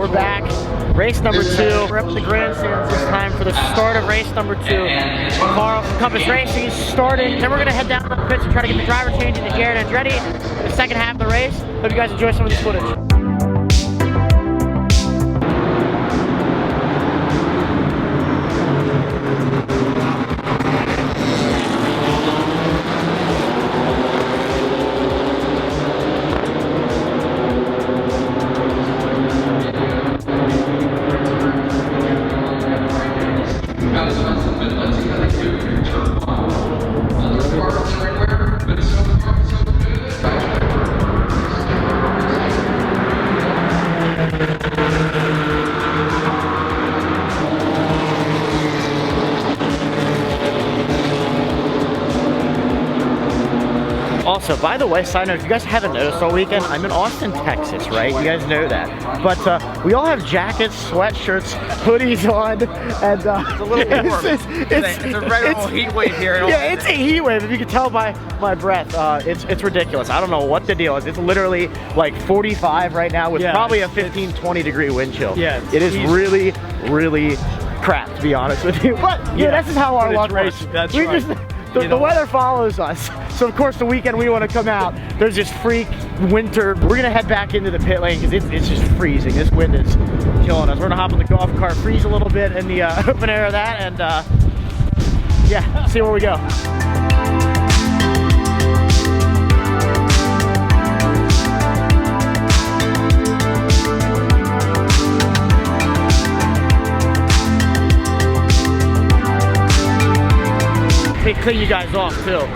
we're back. Race number 2. We're up at the grandstands this time for the start of race number 2. Karl from Compass Racing is starting. Then we're gonna head down to the pits and try to get the driver change into Jarett Andretti in the second half of the race. Hope you guys enjoy some of this footage. Also, by the way, side note, if you guys haven't noticed all weekend, I'm in Austin, Texas, right? You guys know that. But we all have jackets, sweatshirts, hoodies on, and it's a little warm. It's a regular heat wave here. Yeah, it's a heat wave. If you can tell by my breath, it's ridiculous. I don't know what the deal is. It's literally like 45 right now with probably a 15, 20 degree wind chill. Yeah, it is really, really crap, to be honest with you. But yeah, this is how our luck works. That's right. The weather follows us. So of course the weekend we want to come out, there's this freak winter. We're gonna head back into the pit lane because it's just freezing. This wind is killing us. We're gonna hop on the golf cart, freeze a little bit in the open air of that, and yeah, see where we go. They clean you guys off too.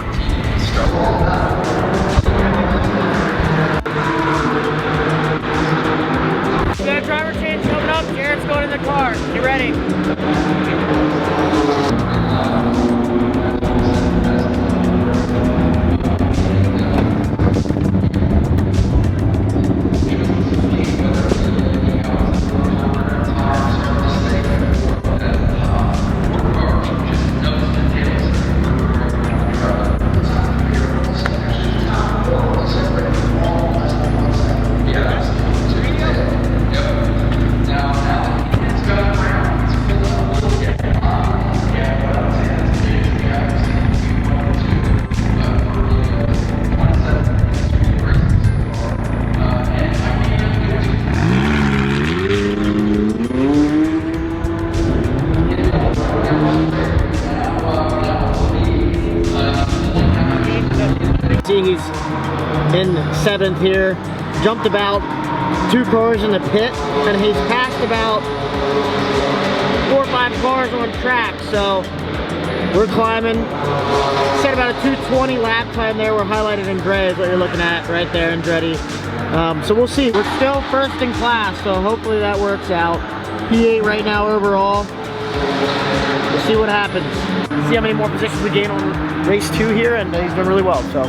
We got a driver change coming up. Jarett's going in the car. Get ready. He's in 7th here, jumped about 2 cars in the pit, and he's passed about 4 or 5 cars on track, so we're climbing. Set about a 2:20 lap time there. We're highlighted in gray is what you're looking at right there, Andretti. So we'll see. We're still first in class, so hopefully that works out. P8 right now overall. We'll see what happens. See how many more positions we gain on race 2 here, and he's done really well, so.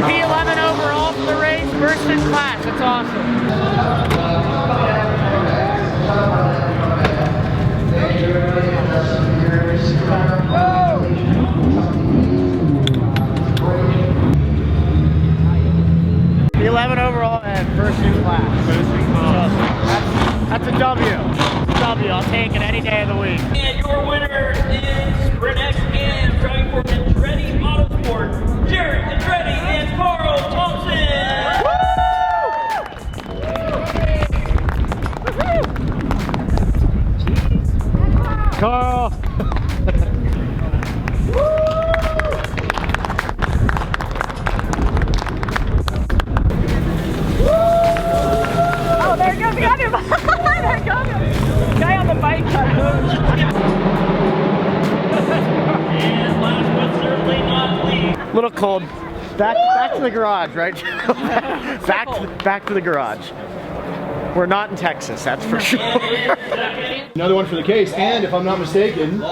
P11 overall for the race, first in class. That's awesome. P11 overall and first in class. So that's a W. I'll take it any day of the week. And your winner is SprintX and driving for Andretti Motorsport, Jarett Andretti and Karl Thomson. Karl. Oh, there goes the other one. There goes the guy on the bike. And last but certainly not least. Little cold. Back to the garage, right? back to the garage. We're not in Texas, that's for sure. Another one for the case, and if I'm not mistaken,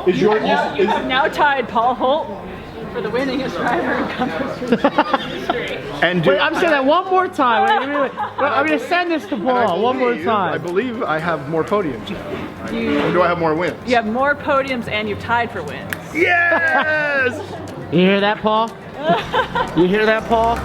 is your You have now tied Paul Holt for the winningest driver in Compass history. and Wait, I'm saying that one more time. I'm going to send this to Paul one more I time. believe I have more podiums. Or do I have more wins? You have more podiums and you've tied for wins. Yes! You hear that, Paul? You hear that, Paul?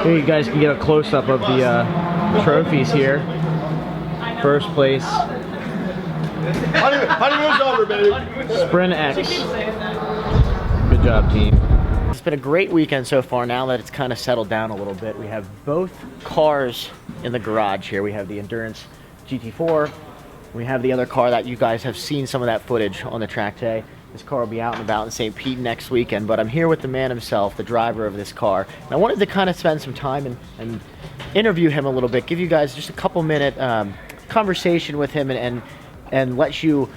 Here you guys can get a close-up of the trophies here. First place, Honeymoon's over, baby. SprintX. Good job, team. It's been a great weekend so far. Now that it's kind of settled down a little bit, we have both cars in the garage here. We have the Endurance GT4. We have the other car that you guys have seen some of that footage on the track today. This car will be out and about in St. Pete next weekend, but I'm here with the man himself, the driver of this car. And I wanted to kind of spend some time and interview him a little bit, give you guys just a couple-minute conversation with him and let you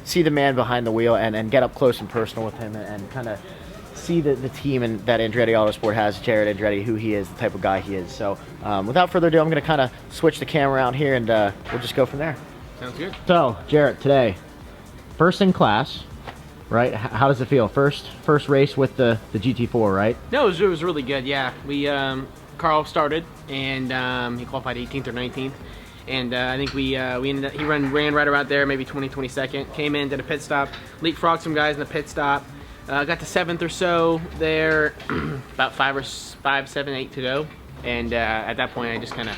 see the man behind the wheel and get up close and personal with him and kind of see the team and that Andretti Autosport has, Jarett Andretti, who he is, the type of guy he is. So without further ado, I'm going to kind of switch the camera out here and we'll just go from there. Sounds good. So, Jarett, today, first in class, right? How does it feel? First race with the GT4, right? No, it was really good. Yeah, we Carl started and he qualified 18th or 19th, and I think we ended up, he ran right around there, maybe 22nd. Came in, did a pit stop, leapfrogged some guys in the pit stop. Got to 7th or so there, about 5, 7, 8 to go, and at that point I just kind of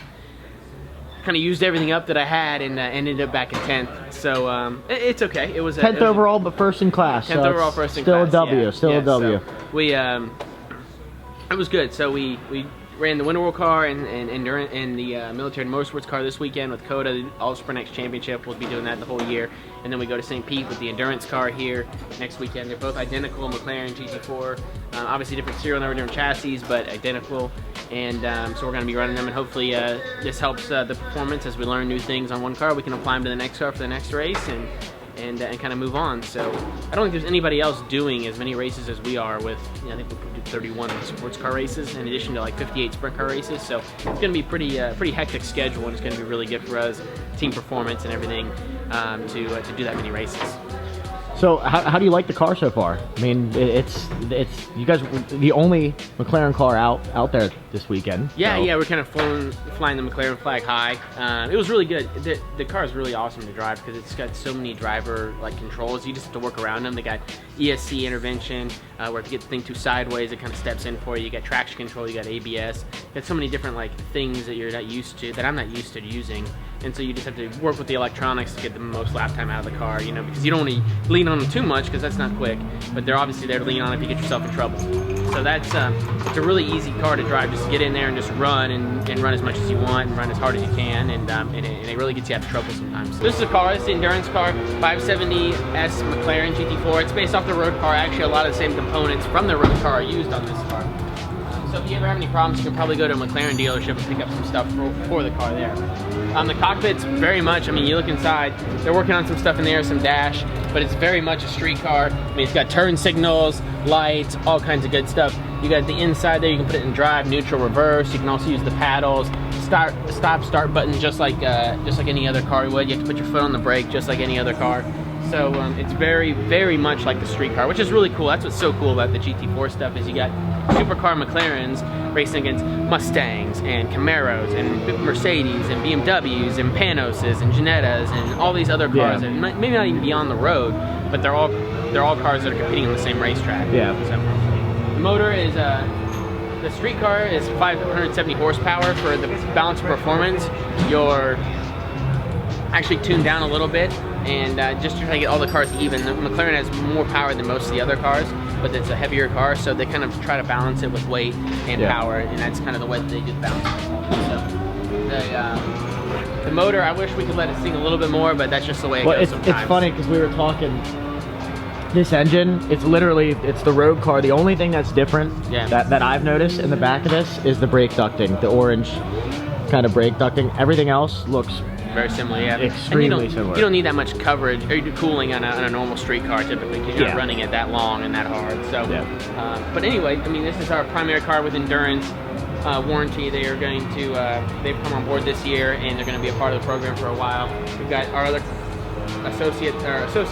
used everything up that I had and ended up back in 10th. So it's okay. It was 10th overall, but first in class. 10th overall, first in class. Still a W. Still a W. So we it was good. So we ran the Winter World car and the Military Motorsports car this weekend with Coda, the All SprintX Championship. We'll be doing that the whole year. And then we go to St. Pete with the Endurance car here next weekend. They're both identical, McLaren GT4. Obviously different serial number, different chassis, but identical. And so we're going to be running them, and hopefully this helps the performance as we learn new things on one car. We can apply them to the next car for the next race and kind of move on. So I don't think there's anybody else doing as many races as we are with, I think we do 31 sports car races in addition to like 58 sprint car races. So it's going to be pretty hectic schedule, and it's going to be really good for us, team performance and everything, to do that many races. So how do you like the car so far? I mean, it's you guys the only McLaren car out there this weekend. Yeah, so. yeah, we're kind of flying the McLaren flag high. It was really good. The car is really awesome to drive because it's got so many driver controls. You just have to work around them. They got ESC intervention, where if you get the thing too sideways, it kind of steps in for you. You got traction control, you got ABS. You got so many different things that you're not used to, that I'm not used to using. And so you just have to work with the electronics to get the most lap time out of the car, because you don't want to lean on them too much because that's not quick, but they're obviously there to lean on if you get yourself in trouble. So that's it's a really easy car to drive. Just get in there and just run and run as much as you want and run as hard as you can, and it really gets you out of trouble sometimes. So this is a car, it's the Endurance car, 570S McLaren GT4. It's based off the road car. Actually, a lot of the same components from the road car are used on this car. So if you ever have any problems, you can probably go to a McLaren dealership and pick up some stuff for the car there. The cockpit's very much, you look inside, they're working on some stuff in there, some dash, but it's very much a street car. It's got turn signals, lights, all kinds of good stuff. You got the inside there, you can put it in drive, neutral, reverse. You can also use the paddles, stop, start button, just like any other car would. You have to put your foot on the brake just like any other car. So it's very, very much like the street car, which is really cool. That's what's so cool about the GT4 stuff, is you got supercar McLarens racing against Mustangs and Camaros and Mercedes and BMWs and Panoses and Ginettas and all these other cars that maybe not even be on the road, but they're all cars that are competing on the same racetrack. Yeah. So, the motor is the street car is 570 horsepower. For the balance of performance, you're actually tuned down a little bit, and just to try to get all the cars even. The McLaren has more power than most of the other cars, but it's a heavier car, so they kind of try to balance it with weight and power, and that's kind of the way that they do the balance. So the motor, I wish we could let it sing a little bit more, but that's just the way it goes sometimes. It's funny because we were talking, this engine, it's the road car. The only thing that's different that I've noticed in the back of this is the brake ducting, the orange kind of brake ducting. Everything else looks very similar, yeah. Extremely similar. You don't need that much coverage or cooling on a normal street car typically, because you're not running it that long and that hard. So, but anyway, this is our primary car with Endurance warranty. They are going to they've come on board this year, and they're going to be a part of the program for a while. We've got our other associate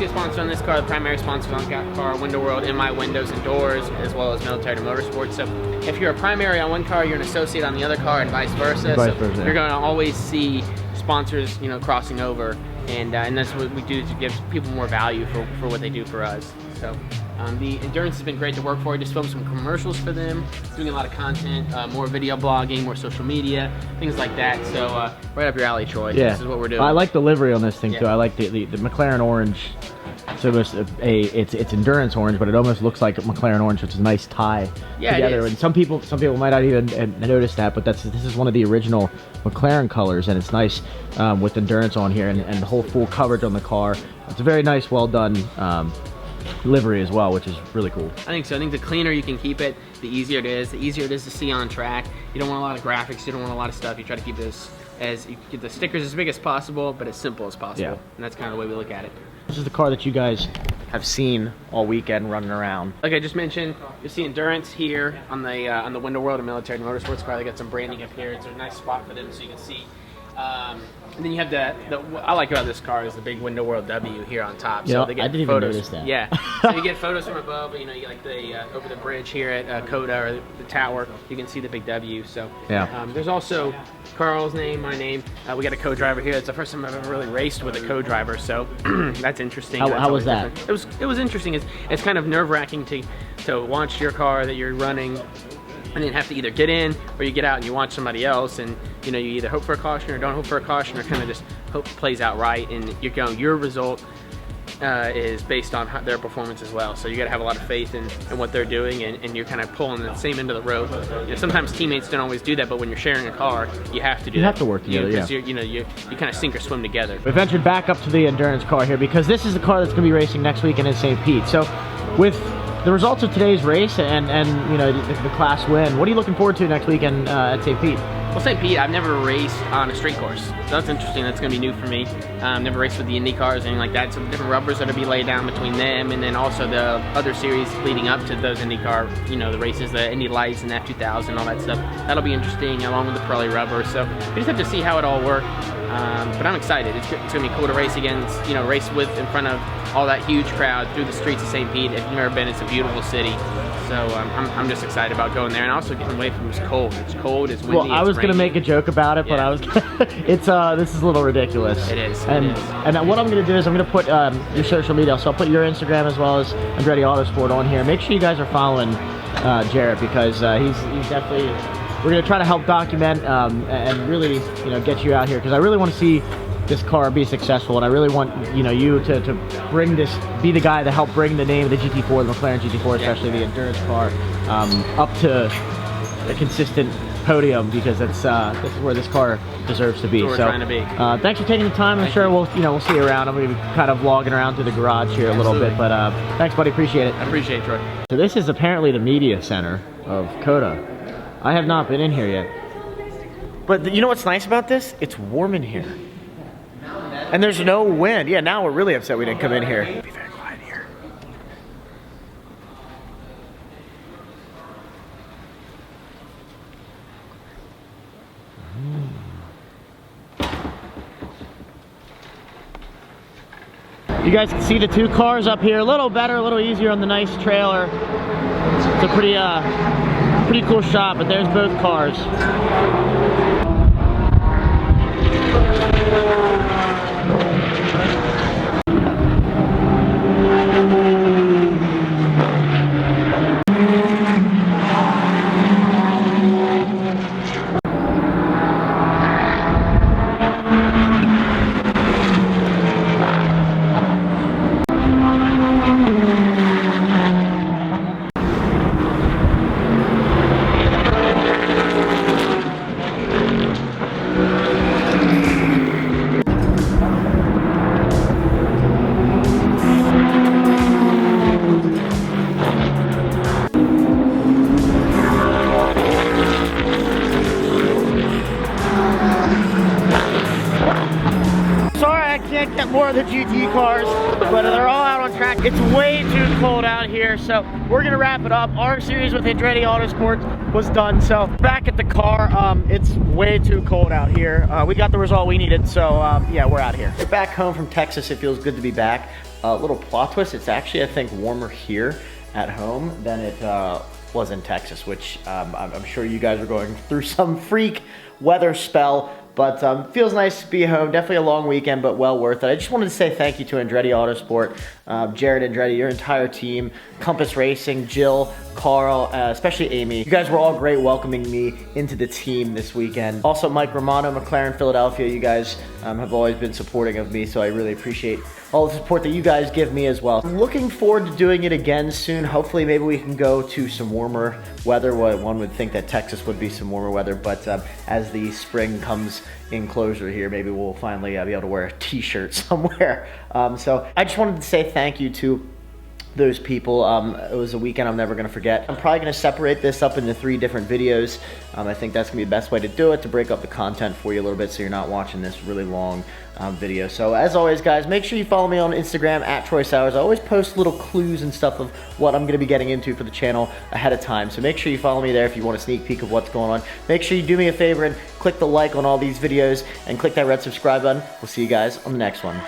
sponsor on this car, the primary sponsor on the car, Window World, MI Windows and Doors, as well as Military Motorsport. So if you're a primary on one car, you're an associate on the other car, and vice versa. You're going to always see sponsors, crossing over, and that's what we do to give people more value for what they do for us. So The endurance has been great to work for. I just filmed some commercials for them, doing a lot of content, more video blogging, more social media, things like that. So right up your alley, Troy. Yeah. This is what we're doing. I like the livery on this thing Yeah. too. I like the McLaren orange. So it's endurance orange, but it almost looks like a McLaren orange, which is a nice tie Yeah, together. it is. And some people might not even notice that, but this is one of the original McLaren colors, and it's nice with endurance on here and the whole full coverage on the car. It's a very nice, well done livery as well, which is really cool. I think so. I think the cleaner you can keep it, the easier it is. The easier it is to see on track. You don't want a lot of graphics. You don't want a lot of stuff. You try to keep this as you get the stickers as big as possible, but as simple as possible. Yeah. And that's kind of the way we look at it. This is the car that you guys have seen all weekend running around. Like I just mentioned, you'll see endurance here on the Window World and Military Motorsports car. They got some branding up here. It's a nice spot for them so you can see. And then you have what I like about this car is the big Window World W here on top. Yeah, So they get I didn't photos. even notice that. Yeah, so you get photos from above. You know, you like the over the bridge here at Coda or the tower. You can see the big W. So Yeah. there's also Carl's name, my name. We got a co-driver here. It's the first time I've ever really raced with a co-driver, so that's interesting. How That's was always that? different. It was interesting. It's kind of nerve-wracking to watch your car that you're running and then have to either get in or you get out and you watch somebody else, and you know, you either hope for a caution or don't hope for a caution, or kind of just hope it plays out right, and your result is based on their performance as well. So you got to have a lot of faith in what they're doing, and you're kind of pulling the same end of the rope. You know, sometimes teammates don't always do that, but when you're sharing a car, you have to do that. You have to work together, yeah. Because you kind of sink or swim together. We ventured back up to the endurance car here because this is the car that's going to be racing next weekend in St. Pete. So with the results of today's race and you know, the class win, what are you looking forward to next weekend at St. Pete? Well, St. Pete, I've never raced on a street course, so that's interesting. That's going to be new for me. Never raced with the Indy cars or anything like that, so the different rubbers that will be laid down between them, and then also the other series leading up to those IndyCar, you know, the races, the Indy Lights and the F2000, all that stuff. That'll be interesting, along with the Pirelli rubber. So we just have to see how it all works. But I'm excited. It's going to be cool to race against, you know, race with in front of all that huge crowd through the streets of St. Pete. If you've never been, it's a beautiful city. So I'm just excited about going there, and also getting away from this cold. It's cold, it's windy, Well, I was going to make a joke about it, but Yeah. I was this is a little ridiculous. It is. And what I'm going to do is I'm going to put your social media, so I'll put your Instagram as well as Andretti Autosport on here. Make sure you guys are following Jarett, because he's definitely, we're going to try to help document and really, you know, get you out here, because I really want to see this car be successful, and I really want, you know, you to bring this, be the guy to help bring the name of the GT4, the McLaren GT4, especially the endurance car, up to a consistent podium, because this is where this car deserves to be. That's where we're trying to be. Thanks for taking the time. I'm sure we'll see you around. I'm going to be kind of vlogging around through the garage here a little bit, but thanks, buddy. Appreciate it. I appreciate it, Troy. So this is apparently the media center of Coda. I have not been in here yet. But you know what's nice about this? It's warm in here. And there's no wind. Yeah, now we're really upset we didn't come in here. Be very quiet here. You guys can see the two cars up here. A little better, a little easier on the nice trailer. It's a pretty cool shot, but there's both cars. Can't get more of the GT cars, but they're all out on track. It's way too cold out here, so we're gonna wrap it up. Our series with Andretti Autosport was done, so back at the car, it's way too cold out here. We got the result we needed, so yeah, we're out here. We're back home from Texas. It feels good to be back. Little plot twist, it's actually, I think, warmer here at home than it was in Texas, which I'm sure you guys are going through some freak weather spell But feels nice to be home. Definitely a long weekend, but well worth it. I just wanted to say thank you to Andretti Autosport, Jarett Andretti, your entire team, Compass Racing, Jill, Carl, especially Amy. You guys were all great welcoming me into the team this weekend. Also, Mike Romano, McLaren Philadelphia, you guys have always been supporting of me, so I really appreciate all the support that you guys give me as well. I'm looking forward to doing it again soon. Hopefully, maybe we can go to some warmer weather. Well, one would think that Texas would be some warmer weather, but as the spring comes in closer here, maybe we'll finally be able to wear a t-shirt somewhere. So I just wanted to say thank you to those people. It was a weekend I'm never gonna forget. I'm probably gonna separate this up into 3 different videos. I think that's gonna be the best way to do it, to break up the content for you a little bit so you're not watching this really long video. So as always, guys, make sure you follow me on Instagram at Troy Sowers. I always post little clues and stuff of what I'm gonna be getting into for the channel ahead of time. So make sure you follow me there if you want a sneak peek of what's going on. Make sure you do me a favor and click the like on all these videos and click that red subscribe button. We'll see you guys on the next one.